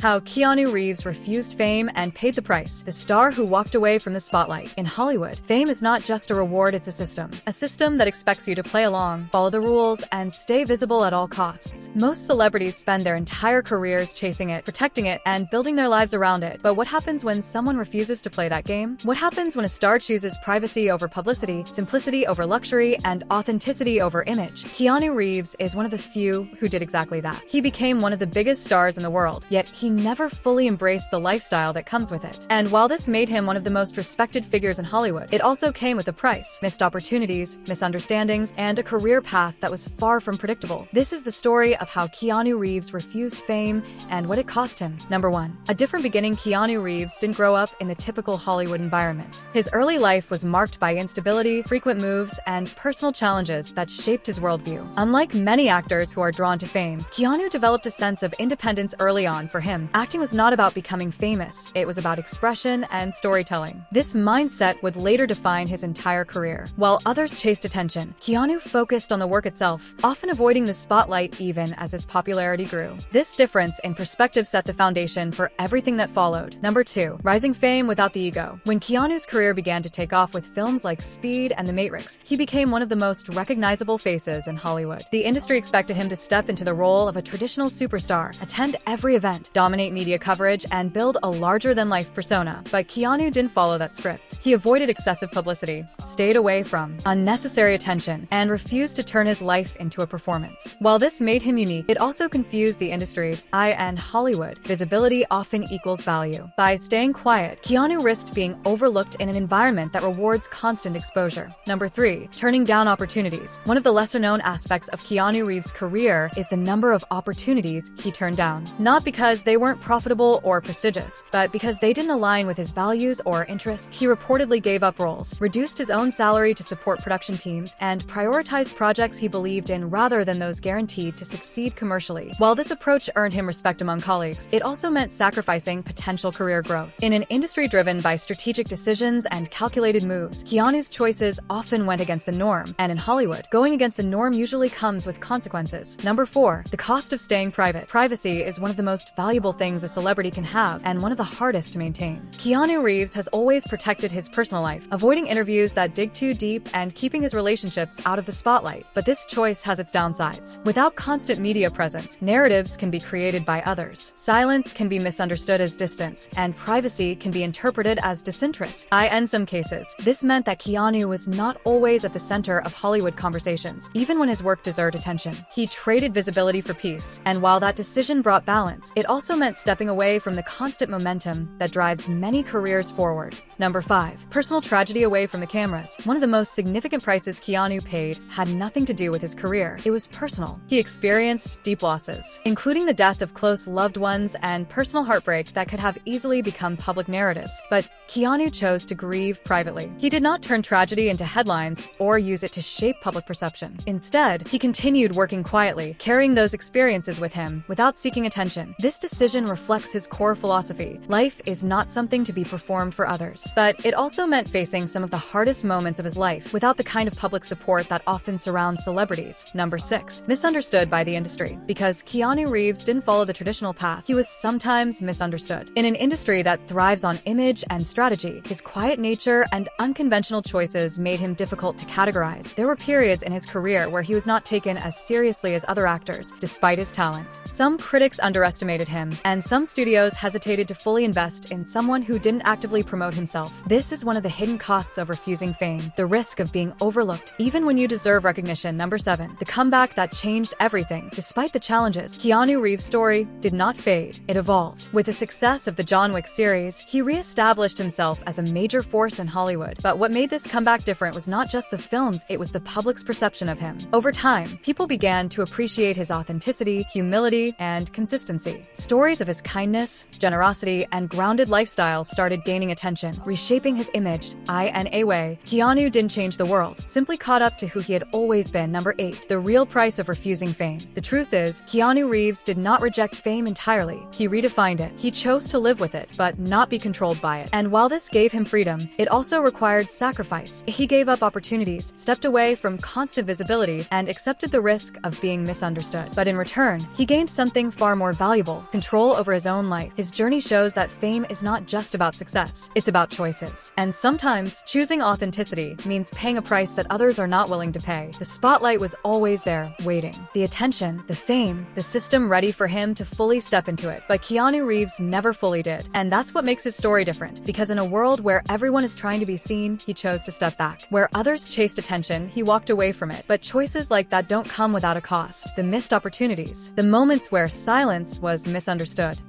How Keanu Reeves refused fame and paid the price. The star who walked away from the spotlight. In Hollywood, fame is not just a reward, it's a system. A system that expects you to play along, follow the rules, and stay visible at all costs. Most celebrities spend their entire careers chasing it, protecting it, and building their lives around it. But what happens when someone refuses to play that game? What happens when a star chooses privacy over publicity, simplicity over luxury, and authenticity over image? Keanu Reeves is one of the few who did exactly that. He became one of the biggest stars in the world, yet he never fully embraced the lifestyle that comes with it. And while this made him one of the most respected figures in Hollywood, it also came with a price: missed opportunities, misunderstandings, and a career path that was far from predictable. This is the story of how Keanu Reeves refused fame and what it cost him. Number 1. A different beginning. Keanu Reeves didn't grow up in the typical Hollywood environment. His early life was marked by instability, frequent moves, and personal challenges that shaped his worldview. Unlike many actors who are drawn to fame, Keanu developed a sense of independence early on. For him, acting was not about becoming famous, it was about expression and storytelling. This mindset would later define his entire career. While others chased attention, Keanu focused on the work itself, often avoiding the spotlight even as his popularity grew. This difference in perspective set the foundation for everything that followed. Number 2. Rising fame without the ego. When Keanu's career began to take off with films like Speed and The Matrix, he became one of the most recognizable faces in Hollywood. The industry expected him to step into the role of a traditional superstar, attend every event, dominate media coverage, and build a larger-than-life persona. But Keanu didn't follow that script. He avoided excessive publicity, stayed away from unnecessary attention, and refused to turn his life into a performance. While this made him unique, it also confused the industry. And Hollywood, visibility often equals value. By staying quiet, Keanu risked being overlooked in an environment that rewards constant exposure. Number 3. Turning down opportunities. One of the lesser-known aspects of Keanu Reeves' career is the number of opportunities he turned down. Not because they weren't profitable or prestigious, but because they didn't align with his values or interests. He reportedly gave up roles, reduced his own salary to support production teams, and prioritized projects he believed in rather than those guaranteed to succeed commercially. While this approach earned him respect among colleagues, it also meant sacrificing potential career growth. In an industry driven by strategic decisions and calculated moves, Keanu's choices often went against the norm, and in Hollywood, going against the norm usually comes with consequences. Number 4. The cost of staying private. Privacy is one of the most valuable things a celebrity can have, and one of the hardest to maintain. Keanu Reeves has always protected his personal life, avoiding interviews that dig too deep and keeping his relationships out of the spotlight. But this choice has its downsides. Without constant media presence, narratives can be created by others. Silence can be misunderstood as distance, and privacy can be interpreted as disinterest. In some cases, this meant that Keanu was not always at the center of Hollywood conversations, even when his work deserved attention. He traded visibility for peace, and while that decision brought balance, it also meant stepping away from the constant momentum that drives many careers forward. Number 5. Personal tragedy away from the cameras. One of the most significant prices Keanu paid had nothing to do with his career. It was personal. He experienced deep losses, including the death of close loved ones and personal heartbreak that could have easily become public narratives. But Keanu chose to grieve privately. He did not turn tragedy into headlines or use it to shape public perception. Instead, he continued working quietly, carrying those experiences with him without seeking attention. This decision reflects his core philosophy: life is not something to be performed for others. But it also meant facing some of the hardest moments of his life without the kind of public support that often surrounds celebrities. Number 6. Misunderstood by the industry. Because Keanu Reeves didn't follow the traditional path, he was sometimes misunderstood. In an industry that thrives on image and strategy, his quiet nature and unconventional choices made him difficult to categorize. There were periods in his career where he was not taken as seriously as other actors, despite his talent. Some critics underestimated him, and some studios hesitated to fully invest in someone who didn't actively promote himself. This is one of the hidden costs of refusing fame: the risk of being overlooked, even when you deserve recognition. Number 7. The comeback that changed everything. Despite the challenges, Keanu Reeves' story did not fade. It evolved. With the success of the John Wick series, he re-established himself as a major force in Hollywood. But what made this comeback different was not just the films, it was the public's perception of him. Over time, people began to appreciate his authenticity, humility, and consistency. Stories of his kindness, generosity, and grounded lifestyle started gaining attention, reshaping his image. In a way, Keanu didn't change the world, simply caught up to who he had always been. Number 8. The real price of refusing fame. The truth is, Keanu Reeves did not reject fame entirely. He redefined it. He chose to live with it, but not be controlled by it. And while this gave him freedom, it also required sacrifice. He gave up opportunities, stepped away from constant visibility, and accepted the risk of being misunderstood. But in return, he gained something far more valuable: control control over his own life. His journey shows that fame is not just about success, it's about choices. And sometimes, choosing authenticity means paying a price that others are not willing to pay. The spotlight was always there, waiting. The attention, the fame, the system ready for him to fully step into it. But Keanu Reeves never fully did. And that's what makes his story different. Because in a world where everyone is trying to be seen, he chose to step back. Where others chased attention, he walked away from it. But choices like that don't come without a cost. The missed opportunities. The moments where silence was misunderstood.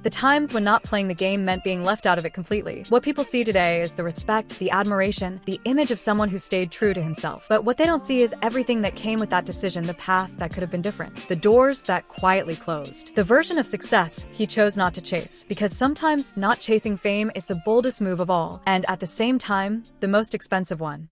The times when not playing the game meant being left out of it completely. What people see today is the respect, the admiration, the image of someone who stayed true to himself. But what they don't see is everything that came with that decision, the path that could have been different. The doors that quietly closed. The version of success he chose not to chase. Because sometimes not chasing fame is the boldest move of all. And at the same time, the most expensive one.